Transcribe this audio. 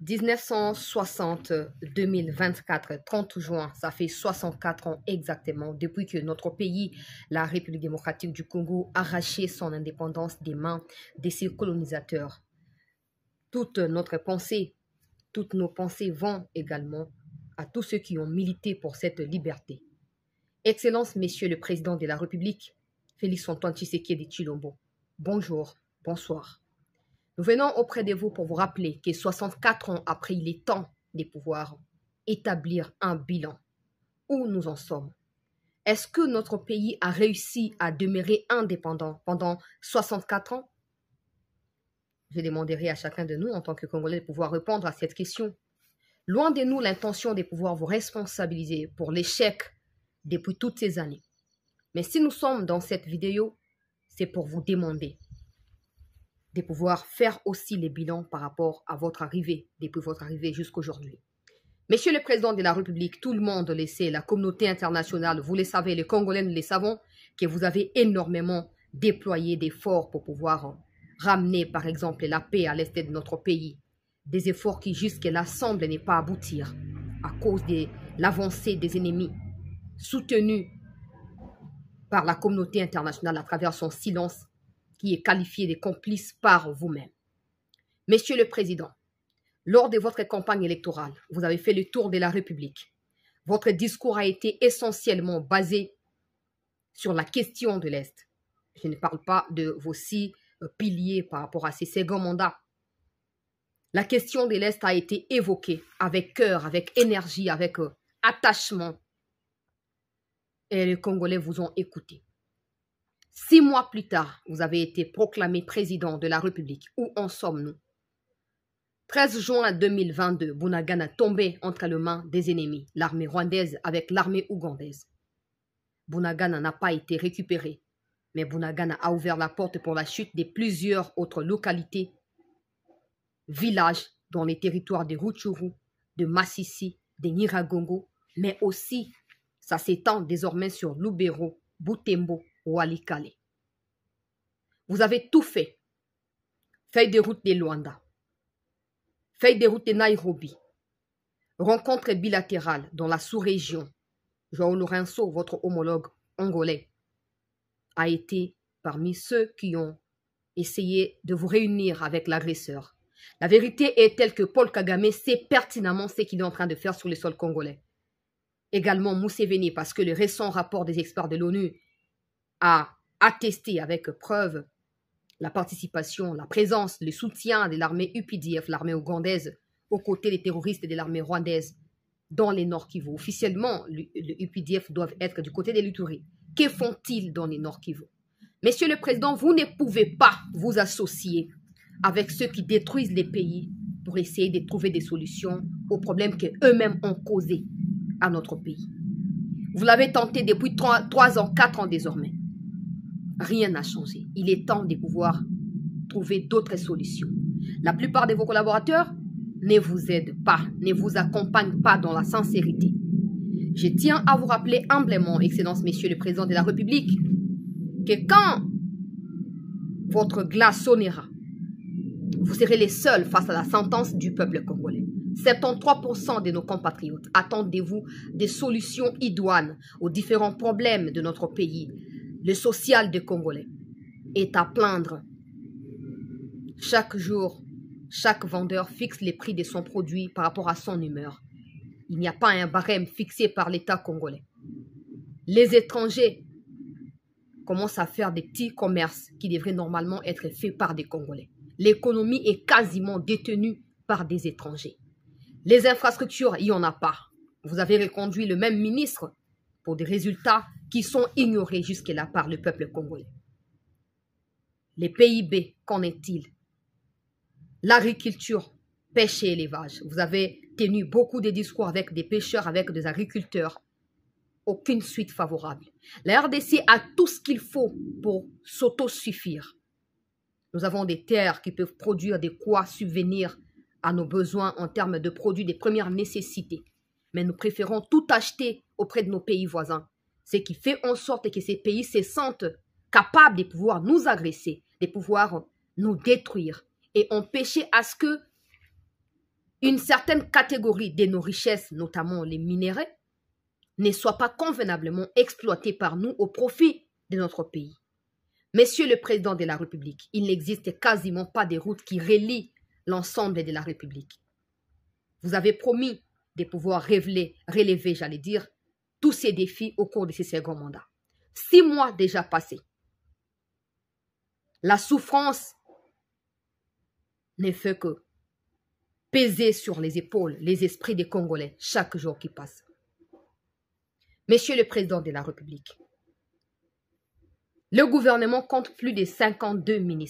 1960-2024, 30 juin, ça fait 64 ans exactement depuis que notre pays, la République démocratique du Congo, a arraché son indépendance des mains de ses colonisateurs. Toutes nos pensées vont également à tous ceux qui ont milité pour cette liberté. Excellence, Messieurs le Président de la République, Félix-Antoine Tshisekedi Tshilombo, bonjour, bonsoir. Nous venons auprès de vous pour vous rappeler que 64 ans après, il est temps de pouvoir établir un bilan. Où nous en sommes? Est-ce que notre pays a réussi à demeurer indépendant pendant 64 ans? Je demanderai à chacun de nous, en tant que Congolais, de pouvoir répondre à cette question. Loin de nous l'intention de pouvoir vous responsabiliser pour l'échec depuis toutes ces années. Mais si nous sommes dans cette vidéo, c'est pour vous demander de pouvoir faire aussi les bilans par rapport à votre arrivée, depuis votre arrivée jusqu'à aujourd'hui. Monsieur le Président de la République, tout le monde le sait, la communauté internationale, vous le savez, les Congolais, nous le savons, que vous avez énormément déployé d'efforts pour pouvoir ramener, par exemple, la paix à l'est de notre pays. Des efforts qui jusque-là semblent ne pas aboutir à cause de l'avancée des ennemis, soutenus par la communauté internationale à travers son silence, qui est qualifié de complice par vous-même. Monsieur le Président, lors de votre campagne électorale, vous avez fait le tour de la République. Votre discours a été essentiellement basé sur la question de l'Est. Je ne parle pas de vos 6 piliers par rapport à ces seconds mandats. La question de l'Est a été évoquée avec cœur, avec énergie, avec attachement. Et les Congolais vous ont écouté. 6 mois plus tard, vous avez été proclamé président de la République. Où en sommes-nous? 13 juin 2022, Bunagana tombé entre les mains des ennemis, l'armée rwandaise avec l'armée ougandaise. Bunagana n'a pas été récupéré, mais Bunagana a ouvert la porte pour la chute de plusieurs autres localités, villages dans les territoires de Rutshuru, de Massissi, de Nyiragongo, mais aussi, ça s'étend désormais sur Lubero, Butembo, Walikale. Vous avez tout fait. Feuille de route de Luanda. Feuille de route de Nairobi. Rencontre bilatérale dans la sous-région. João Lourenço, votre homologue angolais, a été parmi ceux qui ont essayé de vous réunir avec l'agresseur. La vérité est telle que Paul Kagame sait pertinemment ce qu'il est en train de faire sur le sol congolais. Également Museveni, parce que le récent rapport des experts de l'ONU a attesté avec preuve la participation, la présence, le soutien de l'armée UPDF, l'armée ougandaise, aux côtés des terroristes et de l'armée rwandaise dans les Nord Kivu. Officiellement, le UPDF doivent être du côté des Luturi. Que font-ils dans les Nord Kivu? Monsieur le Président, vous ne pouvez pas vous associer avec ceux qui détruisent les pays pour essayer de trouver des solutions aux problèmes qu'eux-mêmes ont causés à notre pays. Vous l'avez tenté depuis 3 ans, 4 ans désormais. Rien n'a changé. Il est temps de pouvoir trouver d'autres solutions. La plupart de vos collaborateurs ne vous aident pas, ne vous accompagnent pas dans la sincérité. Je tiens à vous rappeler humblement, Excellence, Messieurs le Président de la République, que quand votre glas sonnera, vous serez les seuls face à la sentence du peuple congolais. 73% de nos compatriotes attendent de vous des solutions idoines aux différents problèmes de notre pays. Le social des Congolais est à plaindre. Chaque jour, chaque vendeur fixe les prix de son produit par rapport à son humeur. Il n'y a pas un barème fixé par l'État congolais. Les étrangers commencent à faire des petits commerces qui devraient normalement être faits par des Congolais. L'économie est quasiment détenue par des étrangers. Les infrastructures, il n'y en a pas. Vous avez reconduit le même ministre pour des résultats qui sont ignorés jusque-là par le peuple congolais. Les PIB, qu'en est-il? L'agriculture, pêche et élevage. Vous avez tenu beaucoup de discours avec des pêcheurs, avec des agriculteurs. Aucune suite favorable. La RDC a tout ce qu'il faut pour s'autosuffire. Nous avons des terres qui peuvent produire de quoi subvenir à nos besoins en termes de produits de première nécessité. Mais nous préférons tout acheter auprès de nos pays voisins. Ce qui fait en sorte que ces pays se sentent capables de pouvoir nous agresser, de pouvoir nous détruire et empêcher à ce que une certaine catégorie de nos richesses, notamment les minéraux, ne soit pas convenablement exploitée par nous au profit de notre pays. Monsieur le Président de la République, il n'existe quasiment pas de routes qui relient l'ensemble de la République. Vous avez promis de pouvoir relever, j'allais dire, tous ces défis au cours de ce second mandat. 6 mois déjà passés. La souffrance ne fait que peser sur les épaules, les esprits des Congolais chaque jour qui passe. Monsieur le Président de la République, le gouvernement compte plus de 52 ministres.